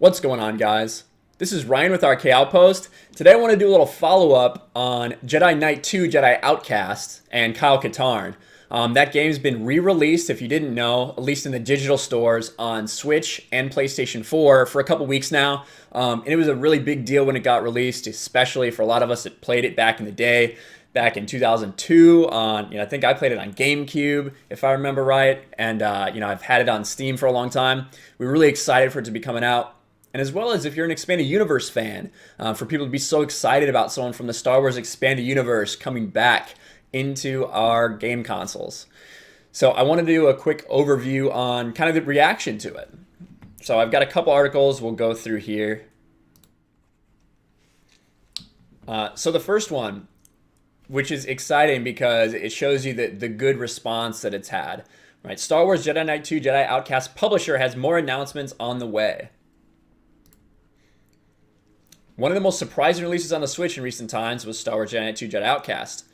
What's going on, guys? This is Ryan with RK Outpost. Today I want to do a little follow-up on Jedi Knight 2, Jedi Outcast, and Kyle Katarn. That game's been re-released, if you didn't know, at least in the digital stores on Switch and PlayStation 4 for a couple weeks now. And it was a really big deal when it got released, especially for a lot of us that played it back in the day. Back in 2002 on, I think I played it on GameCube, if I remember right. And, I've had it on Steam for a long time. We're really excited for it to be coming out. And as well as if you're an Expanded Universe fan, for people to be so excited about someone from the Star Wars Expanded Universe coming back into our game consoles. So I want to do a quick overview on kind of the reaction to it. So I've got a couple articles we'll go through here. So the first one, which is exciting because it shows you the good response that it's had. Right? Star Wars Jedi Knight 2 Jedi Outcast publisher has more announcements on the way. One of the most surprising releases on the Switch in recent times was Star Wars Jedi Knight 2 Jedi Outcast.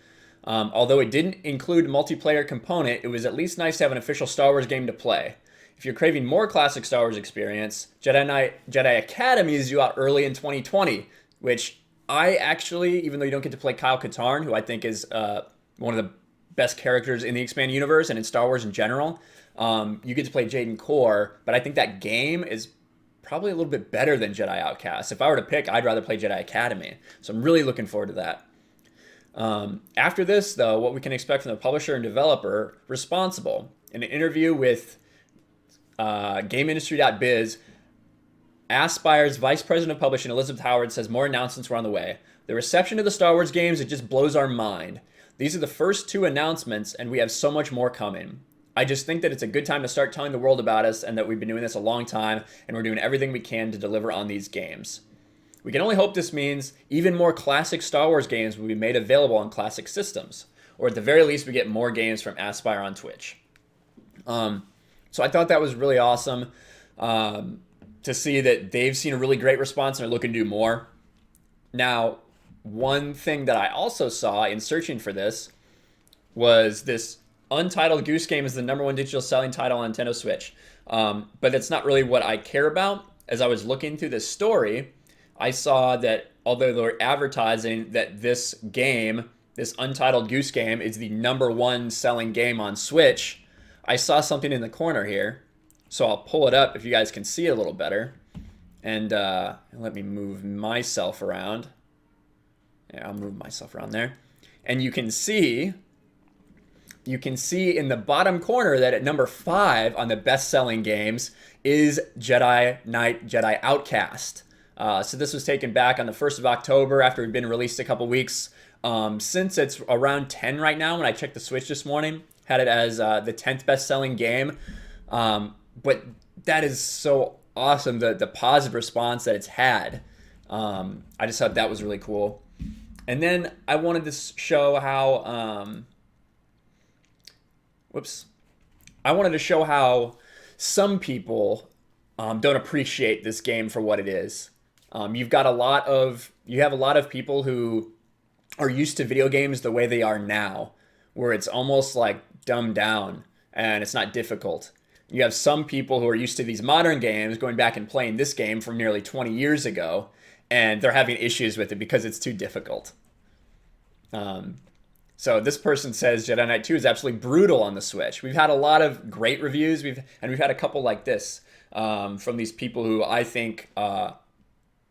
Although it didn't include a multiplayer component, it was at least nice to have an official Star Wars game to play. If you're craving more classic Star Wars experience, Jedi Academy is due out early in 2020, which I actually, even though you don't get to play Kyle Katarn, who I think is one of the best characters in the Expanded Universe and in Star Wars in general, you get to play Jaden Core, but I think that game is probably a little bit better than Jedi Outcast. If I were to pick, I'd rather play Jedi Academy. So I'm really looking forward to that. After this, though, what we can expect from the publisher and developer responsible. In an interview with GameIndustry.biz, Aspire's Vice President of Publishing, Elizabeth Howard, says more announcements were on the way. The reception to the Star Wars games, it just blows our mind. These are the first two announcements, and we have so much more coming. I just think that it's a good time to start telling the world about us and that we've been doing this a long time, and we're doing everything we can to deliver on these games. We can only hope this means even more classic Star Wars games will be made available on classic systems, or at the very least, we get more games from Aspire on Twitch. So I thought that was really awesome. To see that they've seen a really great response and are looking to do more. Now, one thing that I also saw in searching for this was this Untitled Goose Game is the #1 digital selling title on Nintendo Switch. But that's not really what I care about. As I was looking through this story, I saw that although they're advertising that this game, this Untitled Goose Game, is the #1 selling game on Switch, I saw something in the corner here. So I'll pull it up if you guys can see it a little better. And let me move myself around. Yeah, I'll move myself around there. And you can see in the bottom corner that at number 5 on the best-selling games is Jedi Knight, Jedi Outcast. So this was taken back on the 1st of October after it had been released a couple weeks. Since it's around 10 right now, when I checked the Switch this morning, had it as the 10th best-selling game. But that is so awesome, the positive response that it's had. I just thought that was really cool. And then I wanted to show how... I wanted to show how some people don't appreciate this game for what it is. You have a lot of people who are used to video games the way they are now, where it's almost like dumbed down and it's not difficult. You have some people who are used to these modern games going back and playing this game from nearly 20 years ago, and they're having issues with it because it's too difficult. So this person says Jedi Knight 2 is absolutely brutal on the Switch. We've had a lot of great reviews, we've had a couple like this from these people who I think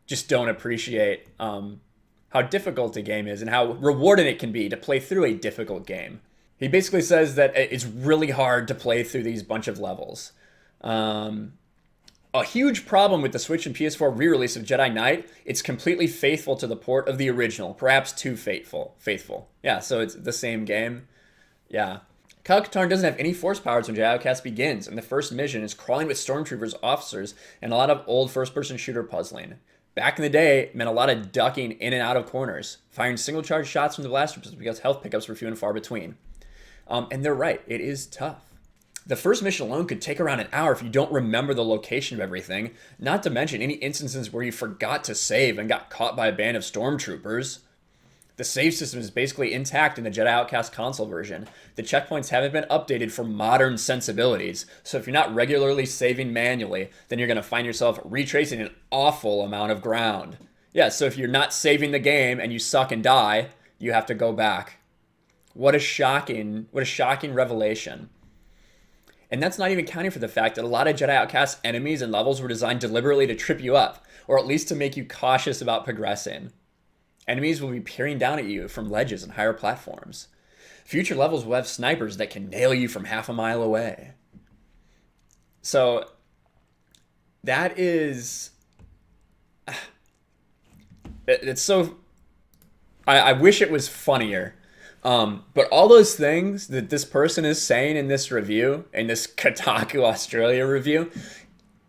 just don't appreciate how difficult a game is and how rewarding it can be to play through a difficult game. He basically says that it's really hard to play through these bunch of levels. A huge problem with the Switch and PS4 re-release of Jedi Knight, it's completely faithful to the port of the original, perhaps too faithful. Yeah, so it's the same game. Yeah. Kyle Katarn doesn't have any force powers when Jedi Outcast begins, and the first mission is crawling with stormtroopers, officers, and a lot of old first-person shooter puzzling. Back in the day, it meant a lot of ducking in and out of corners, firing single-charge shots from the blaster pistols because health pickups were few and far between. And they're right, it is tough. The first mission alone could take around an hour if you don't remember the location of everything, not to mention any instances where you forgot to save and got caught by a band of stormtroopers. The save system is basically intact in the Jedi Outcast console version. The checkpoints haven't been updated for modern sensibilities, so if you're not regularly saving manually, then you're going to find yourself retracing an awful amount of ground. Yeah, so if you're not saving the game and you suck and die, you have to go back. What a shocking revelation. And that's not even counting for the fact that a lot of Jedi Outcast enemies and levels were designed deliberately to trip you up, or at least to make you cautious about progressing. Enemies will be peering down at you from ledges and higher platforms. Future levels will have snipers that can nail you from half a mile away. So, that is... It's so... I wish it was funnier. But all those things that this person is saying in this review, in this Kotaku Australia review,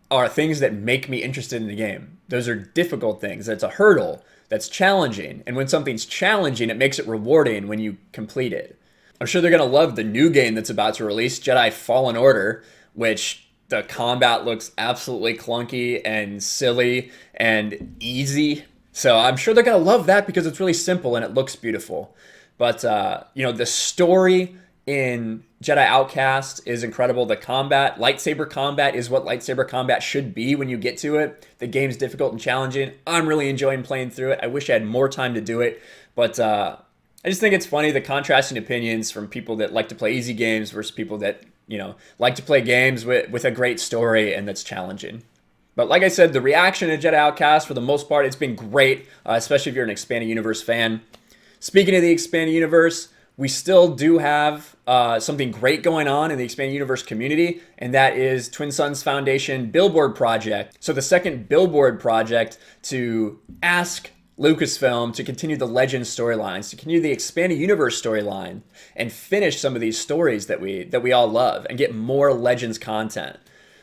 are things that make me interested in the game. Those are difficult things. That's a hurdle. That's challenging. And when something's challenging, it makes it rewarding when you complete it. I'm sure they're going to love the new game that's about to release, Jedi Fallen Order, which the combat looks absolutely clunky and silly and easy. So I'm sure they're going to love that because it's really simple and it looks beautiful. But, you know, the story in Jedi Outcast is incredible. The combat, lightsaber combat, is what lightsaber combat should be when you get to it. The game's difficult and challenging. I'm really enjoying playing through it. I wish I had more time to do it. But I just think it's funny, the contrasting opinions from people that like to play easy games versus people that, you know, like to play games with a great story and that's challenging. But like I said, the reaction to Jedi Outcast, for the most part, it's been great, especially if you're an Expanded Universe fan. Speaking of the Expanded Universe, we still do have something great going on in the Expanded Universe community, and that is Twin Suns Foundation Billboard project. So the second Billboard project to ask Lucasfilm to continue the Legends storylines, to continue the Expanded Universe storyline, and finish some of these stories that we all love, and get more Legends content.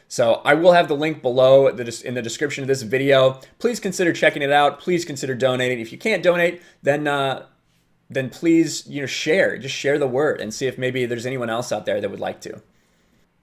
So I will have the link below in the description of this video. Please consider checking it out. Please consider donating. If you can't donate, then please, you know, just share the word and see if maybe there's anyone else out there that would like to.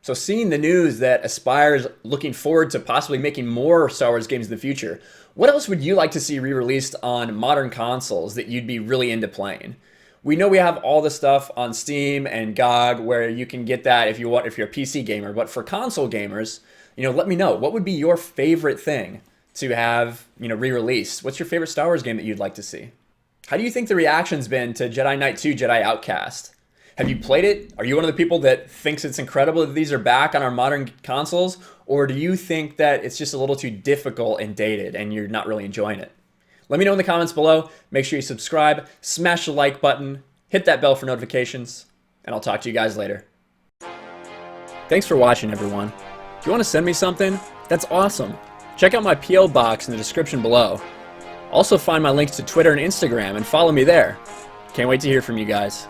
So seeing the news that Aspire is looking forward to possibly making more Star Wars games in the future, what else would you like to see re-released on modern consoles that you'd be really into playing? We know we have all the stuff on Steam and GOG where you can get that if you're a PC gamer, but for console gamers, you know, let me know. What would be your favorite thing to have, you know, re-released? What's your favorite Star Wars game that you'd like to see? How do you think the reaction's been to Jedi Knight 2, Jedi Outcast? Have you played it? Are you one of the people that thinks it's incredible that these are back on our modern consoles? Or do you think that it's just a little too difficult and dated and you're not really enjoying it? Let me know in the comments below. Make sure you subscribe, smash the like button, hit that bell for notifications, and I'll talk to you guys later. Thanks for watching, everyone. If you want to send me something, that's awesome. Check out my P.O. box in the description below. Also find my links to Twitter and Instagram and follow me there. Can't wait to hear from you guys.